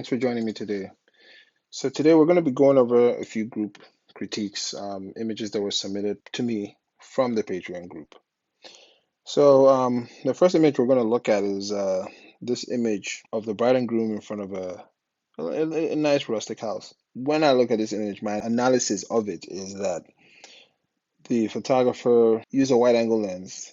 Thanks for joining me today. So today we're going to be going over a few group critiques, images that were submitted to me from the Patreon group. So the first image we're going to look at is this image of the bride and groom in front of a nice rustic house. When I look at this image, my analysis of it is that the photographer used a wide angle lens,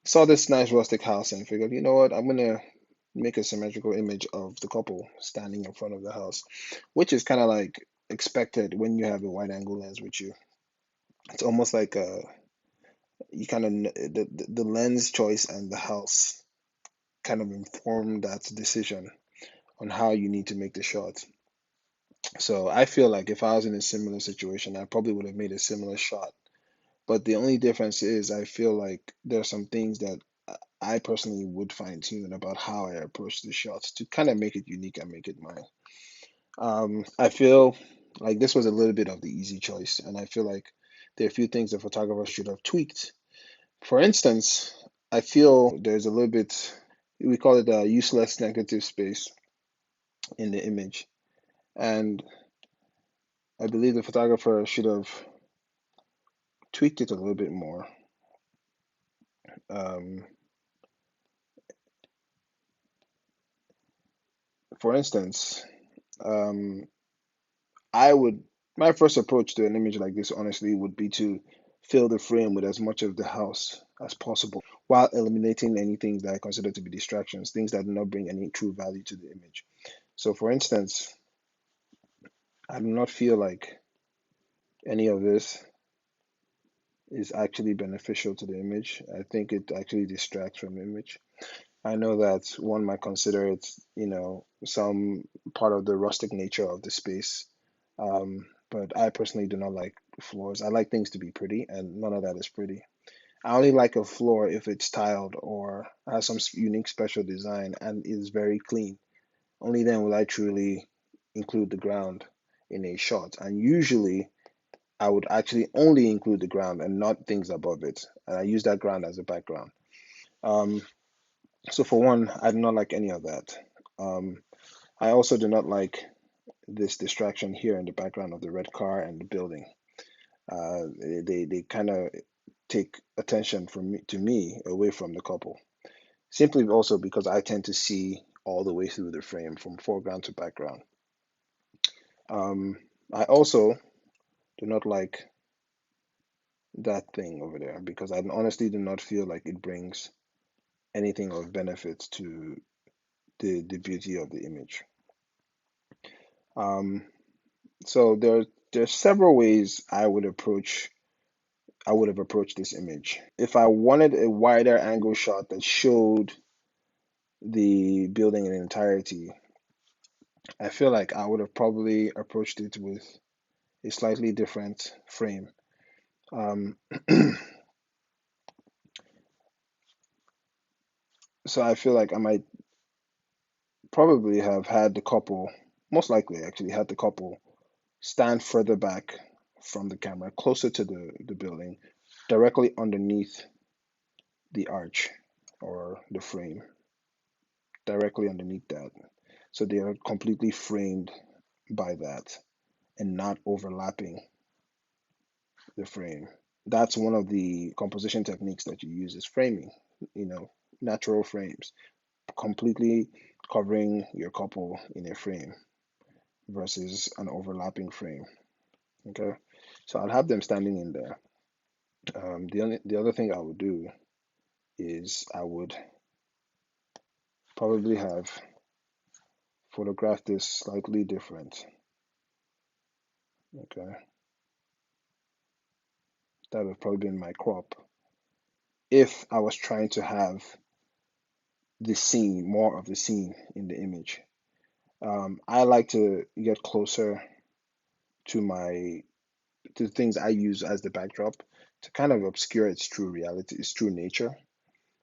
saw this nice rustic house, and figured, you know what, I'm going to make a symmetrical image of the couple standing in front of the house, which is kind of like expected when you have a wide angle lens with you. It's almost like you kind of the lens choice and the house kind of inform that decision on how you need to make the shot. So I feel like if I was in a similar situation, I probably would have made a similar shot. But the only difference is I feel like there are some things that I personally would fine tune about how I approach the shots to kind of make it unique and make it mine. I feel like this was a little bit of the easy choice, and I feel like there are a few things the photographer should have tweaked. For instance, I feel there's a little bit, we call it a useless negative space in the image, and I believe the photographer should have tweaked it a little bit more. Um, for instance, um, I would, my first approach to an image like this, honestly, would be to fill the frame with as much of the house as possible while eliminating any things that I consider to be distractions, things that do not bring any true value to the image. So, for instance, I do not feel like any of this is actually beneficial to the image. I think it actually distracts from the image. I know that one might consider it, some part of the rustic nature of the space. But I personally do not like floors. I like things to be pretty, and none of that is pretty. I only like a floor if it's tiled or has some unique special design and is very clean. Only then will I truly include the ground in a shot. And usually I would actually only include the ground and not things above it. And I use that ground as a background. Um, so for one, I do not like any of that. Um, I also do not like this distraction here in the background of the red car and the building. They kind of take attention from me away from the couple. Simply also because I tend to see all the way through the frame from foreground to background. Um, I also do not like that thing over there because I honestly do not feel like it brings anything of benefit to the beauty of the image. Um, so there's several ways I would have approached this image. If I wanted a wider angle shot that showed the building in entirety, I feel like I would have probably approached it with a slightly different frame. Um, so I feel like I might probably have had the couple, most likely actually had the couple stand further back from the camera, closer to the building, directly underneath the arch or the frame, directly underneath that. So they are completely framed by that and not overlapping the frame. That's one of the composition techniques that you use is framing, you know, natural frames, completely covering your couple in a frame versus an overlapping frame. Okay. So I'll have them standing in there. The other thing I would do is I would probably have photographed this slightly different. Okay. That would have probably been my crop if I was trying to have the scene, more of the scene in the image. I like to get closer to my to things I use as the backdrop to kind of obscure its true reality, its true nature,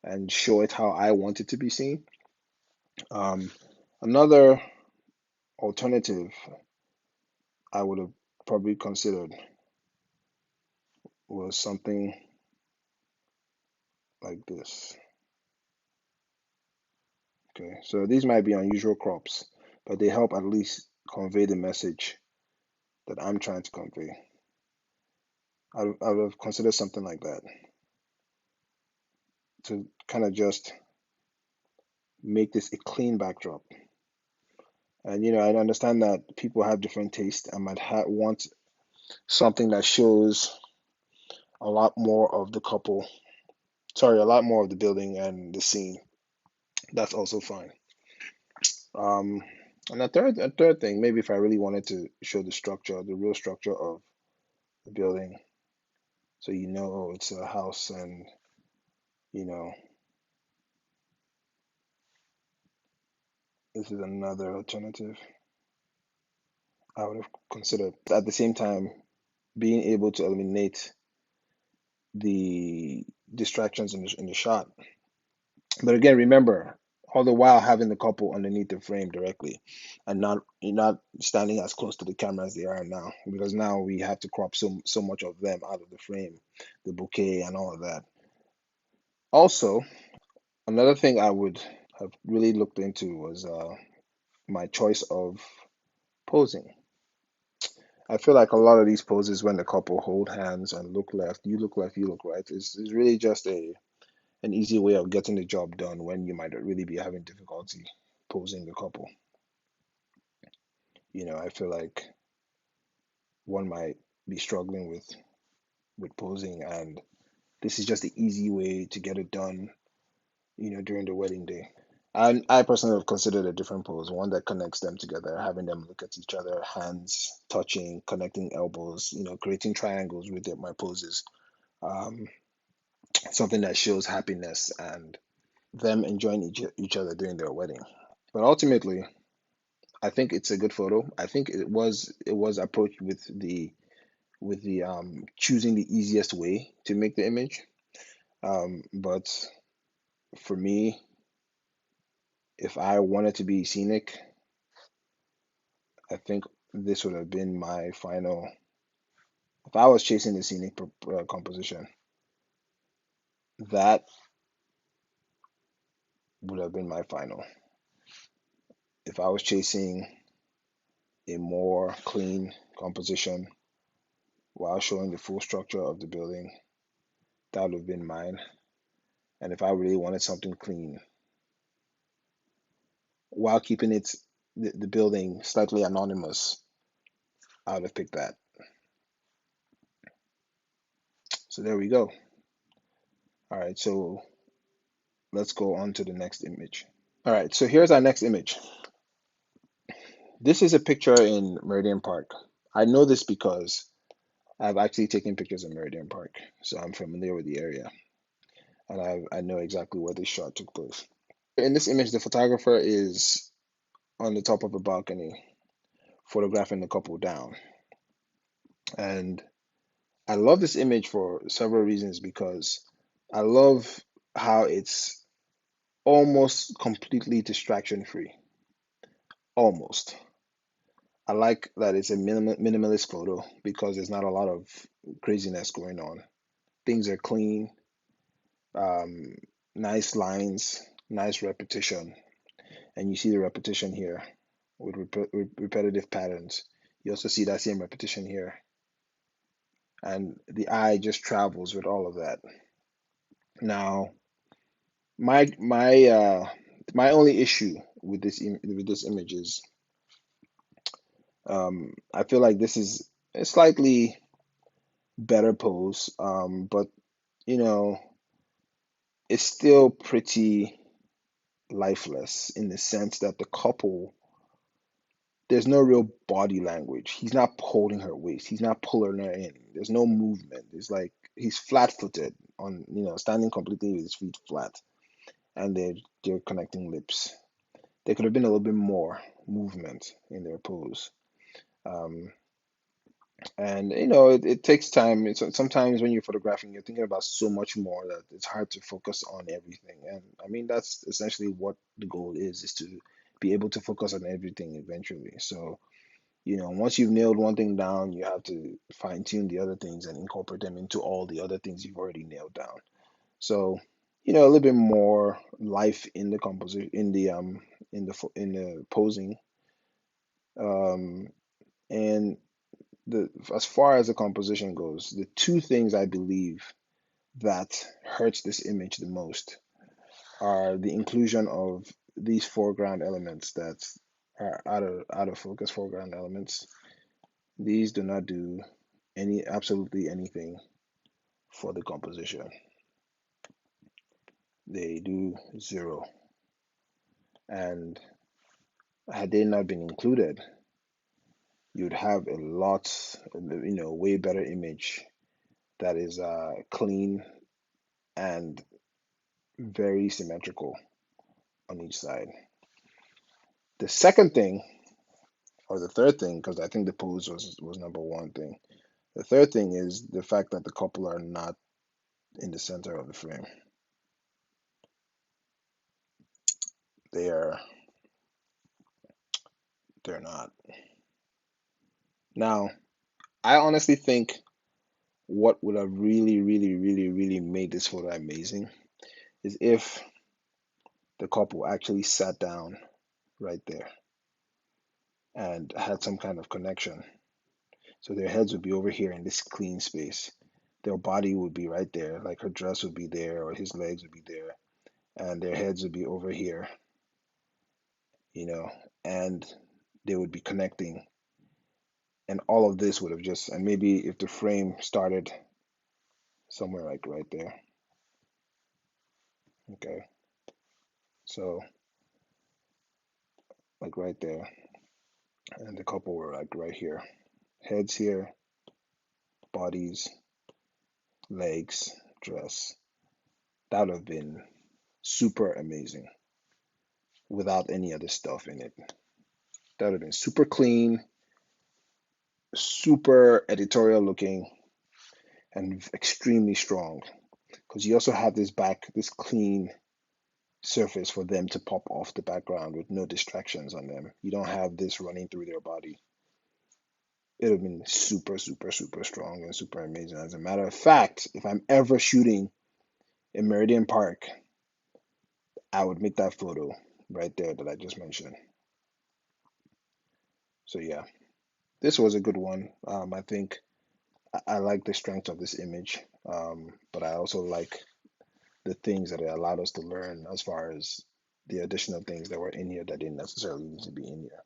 and show it how I want it to be seen. Um, Another alternative I would have probably considered was something like this. Okay, so these might be unusual crops, but they help at least convey the message that I'm trying to convey. I would have considered something like that to kind of just make this a clean backdrop. And I understand that people have different tastes and might want something that shows a lot more of the couple, sorry, a lot more of the building and the scene. That's also fine. Um, and a third thing, maybe if I really wanted to show the structure, the real structure of the building, so it's a house, and you know this is another alternative I would have considered. At the same time, being able to eliminate the distractions in the shot. But again, remember, all the while having the couple underneath the frame directly, and not you're not standing as close to the camera as they are now, because now we have to crop so much of them out of the frame, the bouquet and all of that. Also, another thing I would have really looked into was my choice of posing. I feel like a lot of these poses when the couple hold hands and look left, you look right, is really just an easy way of getting the job done when you might really be having difficulty posing the couple. I feel like one might be struggling with posing, and this is just the easy way to get it done, during the wedding day. And I personally have considered a different pose, one that connects them together, having them look at each other, hands touching, connecting elbows, creating triangles with my poses. Um, Something that shows happiness and them enjoying each other during their wedding. But ultimately, I think it's a good photo. I think it was approached with the choosing the easiest way to make the image. But for me, if I wanted to be scenic, I think this would have been my final. If I was chasing the scenic composition, that would have been my final. If I was chasing a more clean composition while showing the full structure of the building, that would have been mine. And if I really wanted something clean while keeping the building slightly anonymous, I would have picked that. So there we go. All right, so let's go on to the next image. All right, so here's our next image. This is a picture in Meridian Park. I know this because I've actually taken pictures in Meridian Park, so I'm familiar with the area, and I know exactly where this shot took place. In this image, the photographer is on the top of a balcony photographing the couple down. And I love this image for several reasons because I love how it's almost completely distraction free. Almost. I like that it's a minimalist photo because there's not a lot of craziness going on. Things are clean, um, nice lines, nice repetition, and you see the repetition here with repetitive patterns. You also see that same repetition here, and the eye just travels with all of that. Now, my only issue with this image is I feel like this is a slightly better pose, but you know it's still pretty lifeless in the sense that the couple, there's no real body language. He's not holding her waist. He's not pulling her in. There's no movement. It's like he's flat-footed on, standing completely with his feet flat, and they're connecting lips. There could have been a little bit more movement in their pose. Um, and it takes time. Sometimes when you're photographing, you're thinking about so much more that it's hard to focus on everything. And I mean, that's essentially what the goal is to be able to focus on everything eventually. So, once you've nailed one thing down, you have to fine tune the other things and incorporate them into all the other things you've already nailed down. So, a little bit more life in the composition, in the posing, Um, and as far as the composition goes, the two things I believe that hurts this image the most are the inclusion of these foreground elements that are out of focus foreground elements. These do not do absolutely anything for the composition. They do zero. And had they not been included, you'd have a lot, way better image that is clean and very symmetrical on each side. The second thing, or the third thing, because I think the pose was number one thing. The third thing is the fact that the couple are not in the center of the frame. They are they're not. Now, I honestly think what would have really, really, really, really made this photo amazing is if the couple actually sat down right there and had some kind of connection. So their heads would be over here in this clean space. Their body would be right there, like her dress would be there or his legs would be there, and their heads would be over here, you know, and they would be connecting. And all of this would have just, and maybe if the frame started somewhere like right there, okay, so like right there, and the couple were like right here, heads here, bodies, legs, dress. That would have been super amazing without any other stuff in it. That would have been super clean, super editorial looking, and extremely strong. Because you also have this clean surface for them to pop off the background with no distractions on them. You don't have this running through their body. It would have been super, super, super strong and super amazing. As a matter of fact, if I'm ever shooting in Meridian Park, I would make that photo right there that I just mentioned. So yeah, this was a good one. I think I like the strength of this image, but I also like the things that it allowed us to learn as far as the additional things that were in here that didn't necessarily need to be in here.